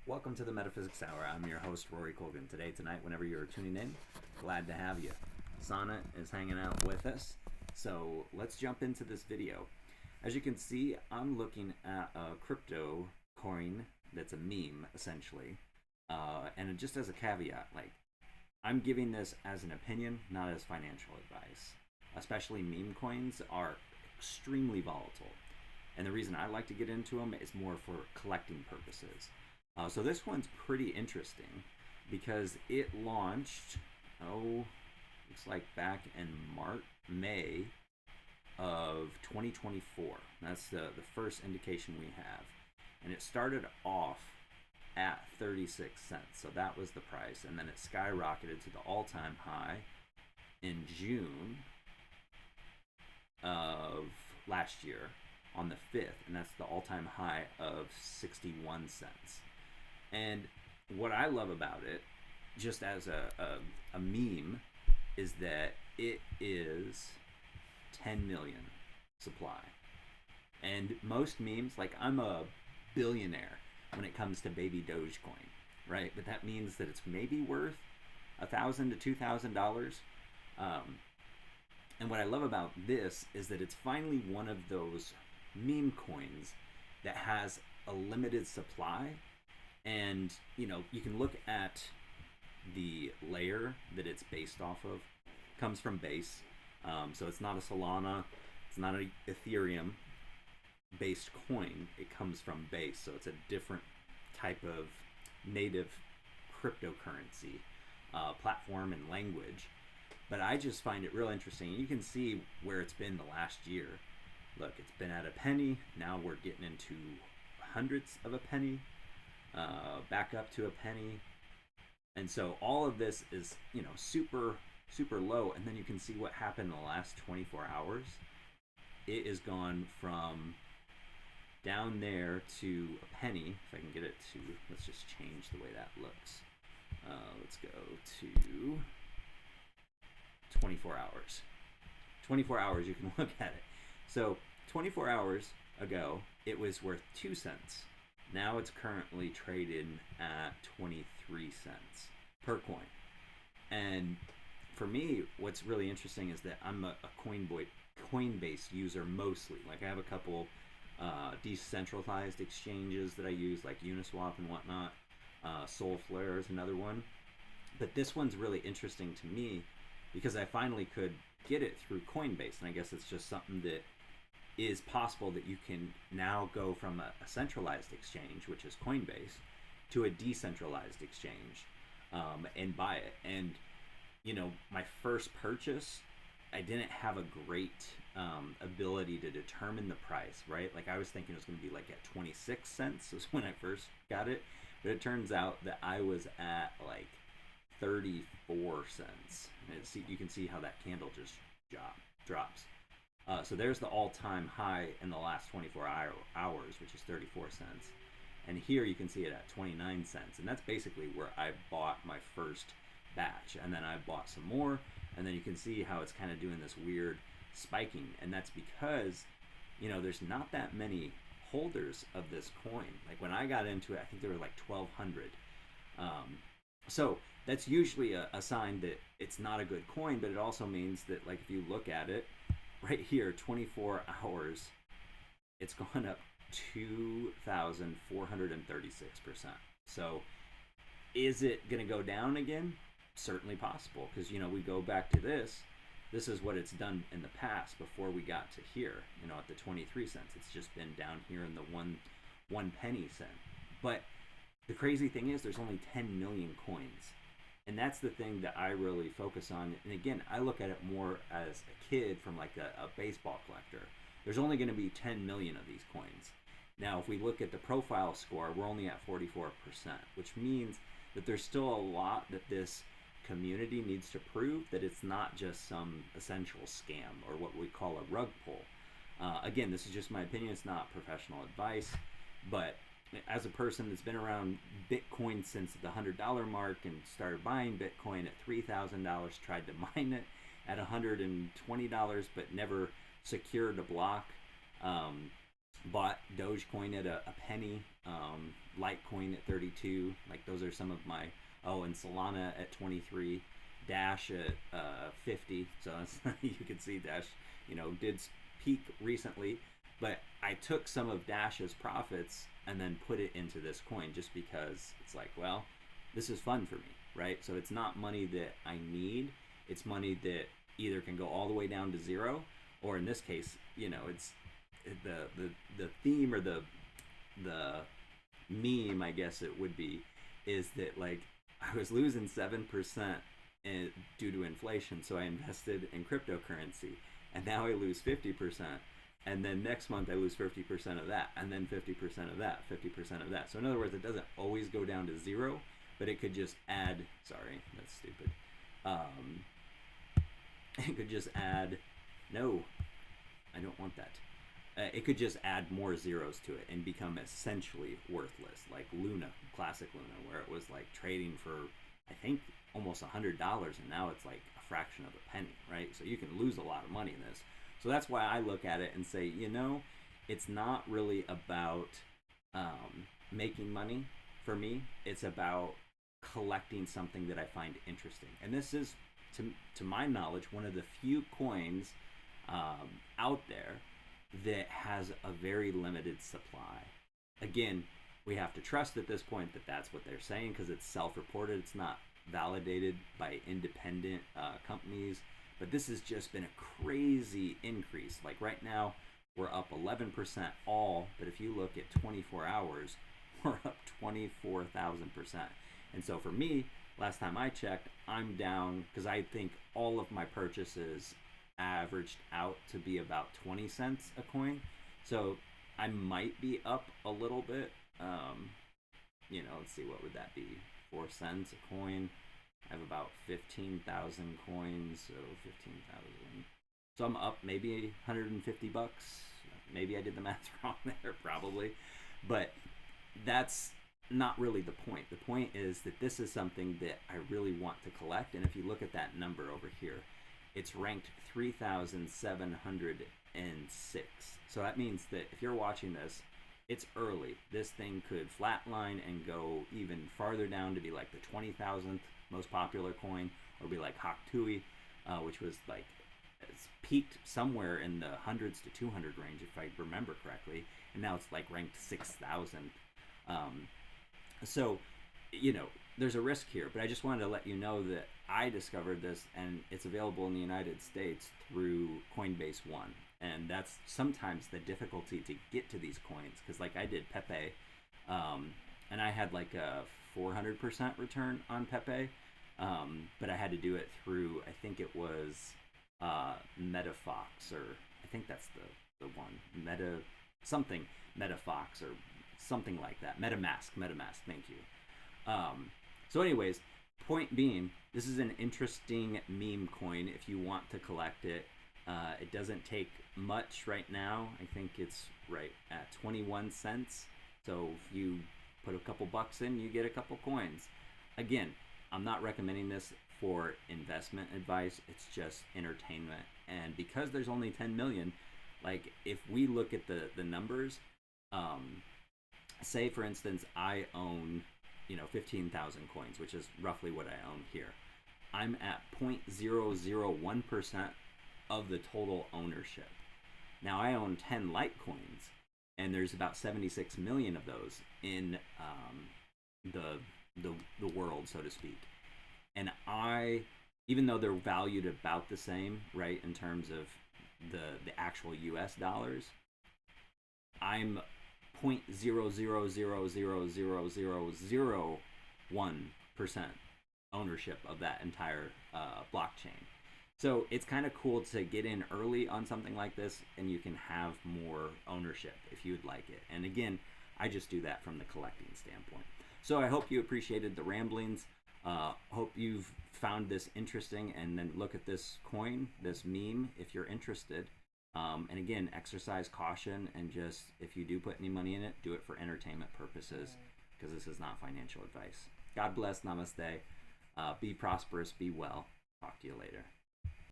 Welcome to the Metaphysics Hour. I'm your host, Rory Colgan. Tonight, whenever you're tuning in, glad to have you. Sonnet is hanging out with us. So let's jump into this video. As you can see, I'm looking at a crypto coin that's a meme, essentially. And just as a caveat, I'm giving this as an opinion, not as financial advice. Especially meme coins are extremely volatile. And the reason I like to get into them is more for collecting purposes. So this one's pretty interesting because it launched, looks like back in May of 2024. That's the first indication we have. And it started off at 36 cents. So that was the price. And then it skyrocketed to the all-time high in June of last year on the 5th. And that's the all-time high of 61 cents. And what I love about it, just as a meme, is that it is 10 million supply. And most memes, I'm a billionaire when it comes to baby Dogecoin, right? But that means that it's maybe worth $1,000 to $2,000. And what I love about this is that it's finally one of those meme coins that has a limited supply. And, you can look at the layer that it's based off of. It comes from Base. So it's not a Solana. It's not an Ethereum-based coin. It comes from Base. So it's a different type of native cryptocurrency platform and language. But I just find it real interesting. You can see where it's been the last year. Look, it's been at a penny. Now we're getting into hundreds of a penny. Back up to a penny. And so all of this is, super low. And then you can see what happened in the last 24 hours. It has gone from down there to a penny. If I can get it to, let's just change the way that looks. Let's go to 24 hours. 24 hours, you can look at it. So 24 hours ago, it was worth 2 cents. Now it's currently traded at 23 cents per coin. And for me, what's really interesting is that I'm a Coinbase user mostly. I have a couple decentralized exchanges that I use, like Uniswap and whatnot. Solflare is another one. But this one's really interesting to me because I finally could get it through Coinbase. And I guess it's just something that is possible, that you can now go from a centralized exchange, which is Coinbase, to a decentralized exchange and buy it. And, my first purchase, I didn't have a great ability to determine the price, right? I was thinking it was going to be at 26 cents was when I first got it. But it turns out that I was at 34 cents. And you can see how that candle just drops. So there's the all-time high in the last 24 hours, which is 34 cents. And here you can see it at 29 cents. And that's basically where I bought my first batch. And then I bought some more. And then you can see how it's kind of doing this weird spiking. And that's because, there's not that many holders of this coin. When I got into it, I think there were 1,200. So that's usually a sign that it's not a good coin. But it also means that, if you look at it, right here, 24 hours, it's gone up 2,436%. So is it going to go down again? Certainly possible, because, we go back to this. This is what it's done in the past before we got to here, at the 23 cents. It's just been down here in the one penny cent. But the crazy thing is there's only 10 million coins. And that's the thing that I really focus on. And again, I look at it more as a kid from a baseball collector. There's only going to be 10 million of these coins. Now, if we look at the profile score, we're only at 44%, which means that there's still a lot that this community needs to prove, that it's not just some essential scam or what we call a rug pull. Again, this is just my opinion. It's not professional advice, but as a person that's been around Bitcoin since the $100 mark and started buying Bitcoin at $3,000, tried to mine it at $120, but never secured a block, bought Dogecoin at a penny Litecoin at 32. Like those are some of my. Oh, and Solana at 23. Dash at 50. So that's, you can see Dash, did peak recently, but I took some of Dash's profits and then put it into this coin just because it's like, well, this is fun for me, right? So it's not money that I need. It's money that either can go all the way down to zero, or in this case, it's the theme or the meme, I guess it would be, is that like I was losing 7% due to inflation, so I invested in cryptocurrency, and now I lose 50%, and then next month I lose 50% of that, and then 50% of that, 50% of that. So in other words, it doesn't always go down to zero, but it could just add. Sorry, that's stupid. It could just add. No, I don't want that. It could just add more zeros to it and become essentially worthless, like Luna, classic Luna, where it was like trading for, I think, almost $100, and now it's like a fraction of a penny, right? So you can lose a lot of money in this. So that's why I look at it and say, it's not really about making money for me. It's about collecting something that I find interesting. And this is, to my knowledge, one of the few coins out there that has a very limited supply. Again, we have to trust at this point that that's what they're saying because it's self-reported. It's not validated by independent companies, but this has just been a crazy increase. Like right now we're up 11% all, but if you look at 24 hours, we're up 24,000%. And so for me, last time I checked, I'm down because I think all of my purchases averaged out to be about 20 cents a coin. So I might be up a little bit. Let's see, what would that be? 4 cents a coin. I have about 15,000 coins, so 15,000. So I'm up maybe 150 bucks. Maybe I did the math wrong there, probably. But that's not really the point. The point is that this is something that I really want to collect. And if you look at that number over here, it's ranked 3,706. So that means that if you're watching this, it's early. This thing could flatline and go even farther down to be like the 20,000th most popular coin, or be like Haktui, which was like, it's peaked somewhere in the hundreds to 200 range, if I remember correctly, and now it's like ranked 6,000. So, there's a risk here, but I just wanted to let you know that I discovered this, and it's available in the United States through Coinbase One. And that's sometimes the difficulty to get to these coins, because like I did Pepe, and I had like a 400% return on Pepe, but I had to do it through, I think it was MetaFox, or I think that's the one, MetaFox, or something like that. MetaMask, thank you. So anyways, point being, this is an interesting meme coin if you want to collect it. It doesn't take much right now. I think it's right at 21 cents. So if you put a couple bucks in, you get a couple coins. Again, I'm not recommending this for investment advice. It's just entertainment. And because there's only 10 million, like if we look at the numbers, say for instance, I own 15,000 coins, which is roughly what I own here. I'm at 0.001% of the total ownership. Now I own 10 Litecoins, and there's about 76 million of those in the world, so to speak. And even though they're valued about the same, right, in terms of the actual US dollars, I'm 0.0000001% ownership of that entire blockchain. So it's kind of cool to get in early on something like this, and you can have more ownership if you would like it. And again, I just do that from the collecting standpoint. So I hope you appreciated the ramblings. Hope you've found this interesting, and then look at this coin, this meme, if you're interested. And again, exercise caution, and just, if you do put any money in it, do it for entertainment purposes, because this is not financial advice. God bless. Namaste. Be prosperous. Be well. Talk to you later.